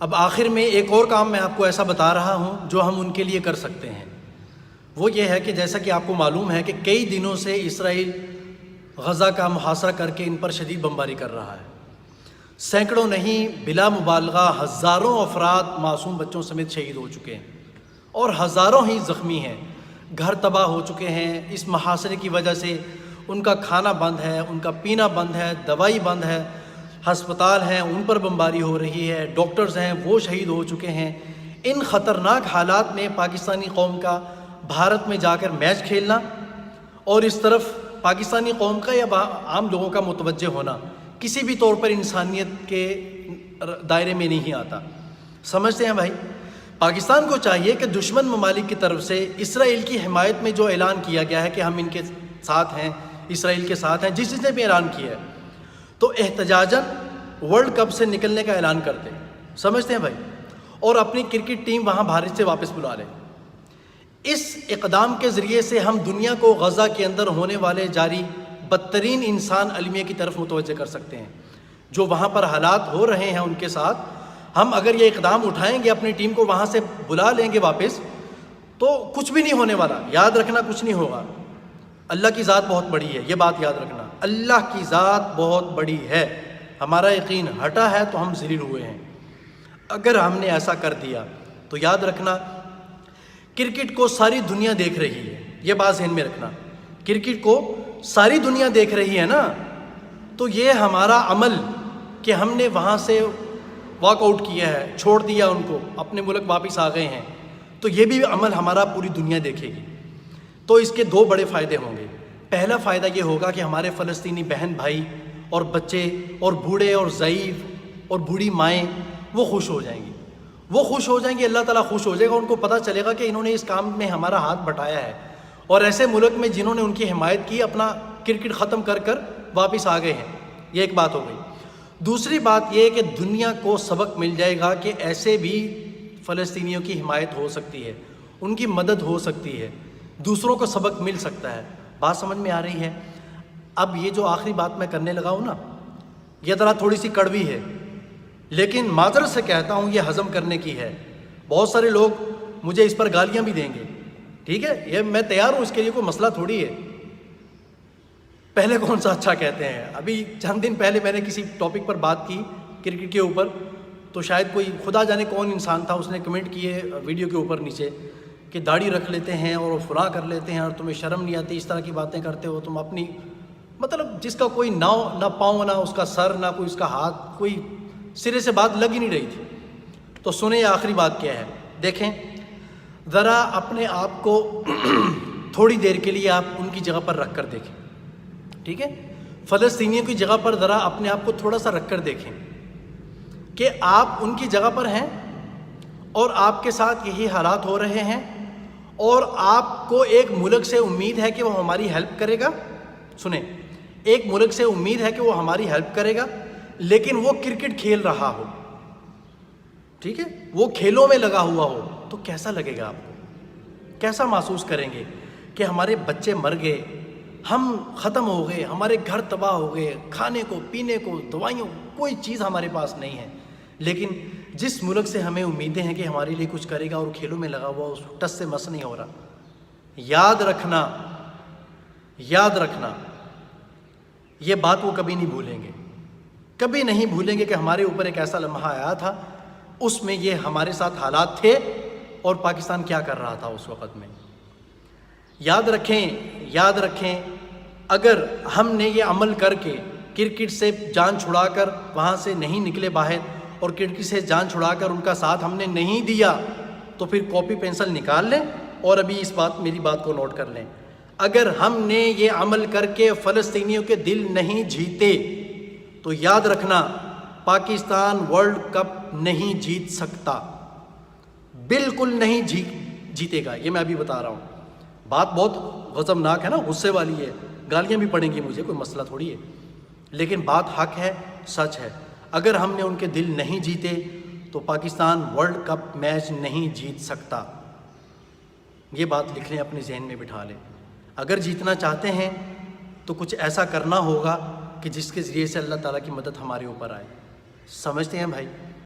اب آخر میں ایک اور کام میں آپ کو ایسا بتا رہا ہوں جو ہم ان کے لیے کر سکتے ہیں، وہ یہ ہے کہ جیسا کہ آپ کو معلوم ہے کہ کئی دنوں سے اسرائیل غزہ کا محاصرہ کر کے ان پر شدید بمباری کر رہا ہے۔ سینکڑوں نہیں بلا مبالغہ ہزاروں افراد معصوم بچوں سمیت شہید ہو چکے ہیں اور ہزاروں ہی زخمی ہیں، گھر تباہ ہو چکے ہیں۔ اس محاصرے کی وجہ سے ان کا کھانا بند ہے، ان کا پینا بند ہے، دوائی بند ہے، ہسپتال ہیں ان پر بمباری ہو رہی ہے، ڈاکٹرز ہیں وہ شہید ہو چکے ہیں۔ ان خطرناک حالات میں پاکستانی قوم کا بھارت میں جا کر میچ کھیلنا اور اس طرف پاکستانی قوم کا یا عام لوگوں کا متوجہ ہونا کسی بھی طور پر انسانیت کے دائرے میں نہیں آتا۔ سمجھتے ہیں بھائی، پاکستان کو چاہیے کہ دشمن ممالک کی طرف سے اسرائیل کی حمایت میں جو اعلان کیا گیا ہے کہ ہم ان کے ساتھ ہیں، اسرائیل کے ساتھ ہیں، جس نے بھی اعلان کیا ہے، تو احتجاجاً ورلڈ کپ سے نکلنے کا اعلان کرتے ہیں۔ سمجھتے ہیں بھائی، اور اپنی کرکٹ ٹیم وہاں بھارت سے واپس بلا لیں۔ اس اقدام کے ذریعے سے ہم دنیا کو غزہ کے اندر ہونے والے جاری بدترین انسان المیہ کی طرف متوجہ کر سکتے ہیں۔ جو وہاں پر حالات ہو رہے ہیں ان کے ساتھ، ہم اگر یہ اقدام اٹھائیں گے، اپنی ٹیم کو وہاں سے بلا لیں گے واپس، تو کچھ بھی نہیں ہونے والا۔ یاد رکھنا، کچھ نہیں ہوگا۔ اللہ کی ذات بہت بڑی ہے، یہ بات یاد رکھنا، اللہ کی ذات بہت بڑی ہے۔ ہمارا یقین ہٹا ہے تو ہم ذلیل ہوئے ہیں۔ اگر ہم نے ایسا کر دیا تو یاد رکھنا، کرکٹ کو ساری دنیا دیکھ رہی ہے، یہ بات ذہن میں رکھنا۔ کرکٹ کو ساری دنیا دیکھ رہی ہے نا، تو یہ ہمارا عمل کہ ہم نے وہاں سے واک آؤٹ کیا ہے، چھوڑ دیا ان کو، اپنے ملک واپس آ گئے ہیں، تو یہ بھی عمل ہمارا پوری دنیا دیکھے گی۔ تو اس کے دو بڑے فائدے ہوں گے۔ پہلا فائدہ یہ ہوگا کہ ہمارے فلسطینی بہن بھائی اور بچے اور بوڑھے اور ضعیف اور بوڑھی مائیں وہ خوش ہو جائیں گی، وہ خوش ہو جائیں گے، اللہ تعالیٰ خوش ہو جائے گا، ان کو پتہ چلے گا کہ انہوں نے اس کام میں ہمارا ہاتھ بٹایا ہے، اور ایسے ملک میں جنہوں نے ان کی حمایت کی اپنا کرکٹ ختم کر کر واپس آ گئے ہیں۔ یہ ایک بات ہو گئی۔ دوسری بات یہ ہے کہ دنیا کو سبق مل جائے گا کہ ایسے بھی فلسطینیوں کی حمایت ہو سکتی ہے، ان کی مدد ہو سکتی ہے، دوسروں کو سبق مل سکتا ہے۔ بات سمجھ میں آ رہی ہے؟ اب یہ جو آخری بات میں کرنے لگا ہوں نا، یہ ذرا تھوڑی سی کڑوی ہے، لیکن معذرت سے کہتا ہوں، یہ ہضم کرنے کی ہے۔ بہت سارے لوگ مجھے اس پر گالیاں بھی دیں گے، ٹھیک ہے، یہ میں تیار ہوں، اس کے لیے کوئی مسئلہ تھوڑی ہے۔ پہلے کون سا اچھا کہتے ہیں؟ ابھی چند دن پہلے میں نے کسی ٹاپک پر بات کی کرکٹ کے اوپر، تو شاید کوئی خدا جانے کون انسان تھا، اس نے کمنٹ کیے ویڈیو کے اوپر نیچے کہ داڑھی رکھ لیتے ہیں اور فلاں کر لیتے ہیں اور تمہیں شرم نہیں آتی، اس طرح کی باتیں کرتے ہو تم اپنی، مطلب جس کا کوئی نہ پاؤں، نہ اس کا سر، نہ کوئی اس کا ہاتھ، کوئی سرے سے بات لگ ہی نہیں رہی تھی۔ تو سنیں یہ آخری بات کیا ہے، دیکھیں ذرا اپنے آپ کو تھوڑی دیر کے لیے آپ ان کی جگہ پر رکھ کر دیکھیں، ٹھیک ہے، فلسطینیوں کی جگہ پر ذرا اپنے آپ کو تھوڑا سا رکھ کر دیکھیں کہ آپ ان کی جگہ پر ہیں اور آپ کے ساتھ یہی حالات ہو رہے ہیں، اور آپ کو ایک ملک سے امید ہے کہ وہ ہماری ہیلپ کرے گا۔ سنیں، ایک ملک سے امید ہے کہ وہ ہماری ہیلپ کرے گا، لیکن وہ کرکٹ کھیل رہا ہو، ٹھیک ہے، وہ کھیلوں میں لگا ہوا ہو، تو کیسا لگے گا آپ کو؟ کیسا محسوس کریں گے کہ ہمارے بچے مر گئے، ہم ختم ہو گئے، ہمارے گھر تباہ ہو گئے، کھانے کو، پینے کو، دوائیوں، کوئی چیز ہمارے پاس نہیں ہے، لیکن جس ملک سے ہمیں امیدیں ہیں کہ ہمارے لیے کچھ کرے گا اور کھیلوں میں لگا ہوا، اس ٹس سے مس نہیں ہو رہا۔ یاد رکھنا، یاد رکھنا، یہ بات وہ کبھی نہیں بھولیں گے، کبھی نہیں بھولیں گے کہ ہمارے اوپر ایک ایسا لمحہ آیا تھا، اس میں یہ ہمارے ساتھ حالات تھے اور پاکستان کیا کر رہا تھا اس وقت میں۔ یاد رکھیں، یاد رکھیں، اگر ہم نے یہ عمل کر کے کرکٹ سے جان چھڑا کر وہاں سے نہیں نکلے باہر، اور کرکٹ سے جان چھڑا کر ان کا ساتھ ہم نے نہیں دیا، تو پھر کاپی پینسل نکال لیں اور ابھی میری بات کو نوٹ کر لیں۔ اگر ہم نے یہ عمل کر کے فلسطینیوں کے دل نہیں جیتے تو یاد رکھنا، پاکستان ورلڈ کپ نہیں جیت سکتا، بالکل نہیں جیتے گا، یہ میں ابھی بتا رہا ہوں۔ بات بہت غضبناک ہے نا، غصے والی ہے، گالیاں بھی پڑیں گی مجھے، کوئی مسئلہ تھوڑی ہے، لیکن بات حق ہے، سچ ہے۔ اگر ہم نے ان کے دل نہیں جیتے تو پاکستان ورلڈ کپ میچ نہیں جیت سکتا۔ یہ بات لکھ لیں، اپنے ذہن میں بٹھا لیں۔ اگر جیتنا چاہتے ہیں تو کچھ ایسا کرنا ہوگا کہ جس کے ذریعے سے اللہ تعالیٰ کی مدد ہمارے اوپر آئے۔ سمجھتے ہیں بھائی؟